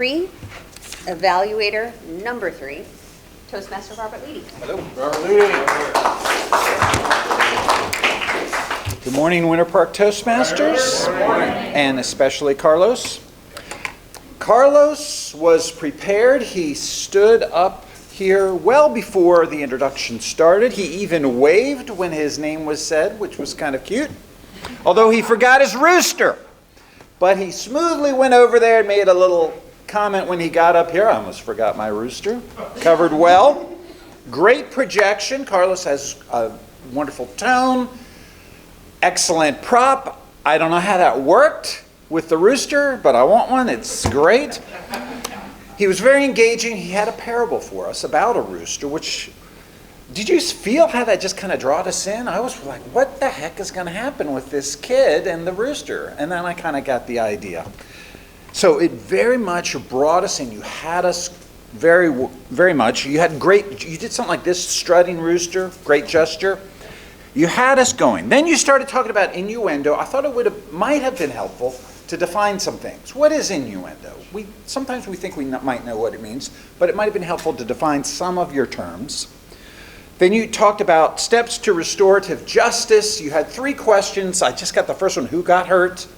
3, evaluator number 3, Toastmaster Robert Leedy. Hello, Robert Leedy. Good morning, Winter Park Toastmasters, and especially Carlos. Carlos was prepared. He stood up here well before the introduction started. He even waved when his name was said, which was kind of cute, although he forgot his rooster. But he smoothly went over there and made a little comment when he got up here. I almost forgot my rooster. Covered well. Great projection. Carlos has a wonderful tone. Excellent prop. I don't know how that worked with the rooster, but I want one. It's great. He was very engaging. He had a parable for us about a rooster, which, did you feel how that just kind of drawed us in? I was like, what the heck is going to happen with this kid and the rooster? And then I kind of got the idea. So it very much brought us in. You had us very, very much. You did something like this, strutting rooster, great gesture. You had us going. Then you started talking about innuendo. I thought it might have been helpful to define some things. What is innuendo? Sometimes we think we might know what it means, but it might have been helpful to define some of your terms. Then you talked about steps to restorative justice. You had 3 questions. I just got the first one, who got hurt?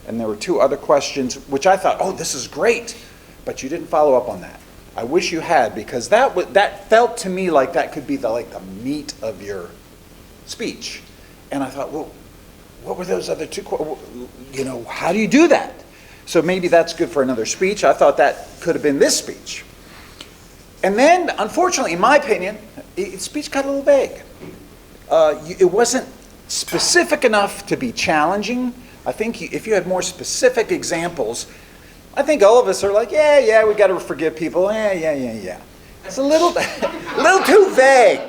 And there were 2 other questions, which I thought, oh, this is great. But you didn't follow up on that. I wish you had, because that felt to me like that could be the meat of your speech. And I thought, well, what were those other 2 questions? How do you do that? So maybe that's good for another speech. I thought that could have been this speech. And then, unfortunately, in my opinion, speech got a little vague. It wasn't specific enough to be challenging. I think if you had more specific examples, I think all of us are like, yeah, we got to forgive people. Yeah. It's a little too vague.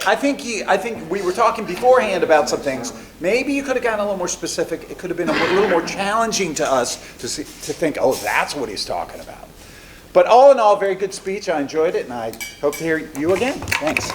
I think we were talking beforehand about some things. Maybe you could have gotten a little more specific. It could have been a little more challenging to us to think, oh, that's what he's talking about. But all in all, very good speech. I enjoyed it, and I hope to hear you again. Thanks.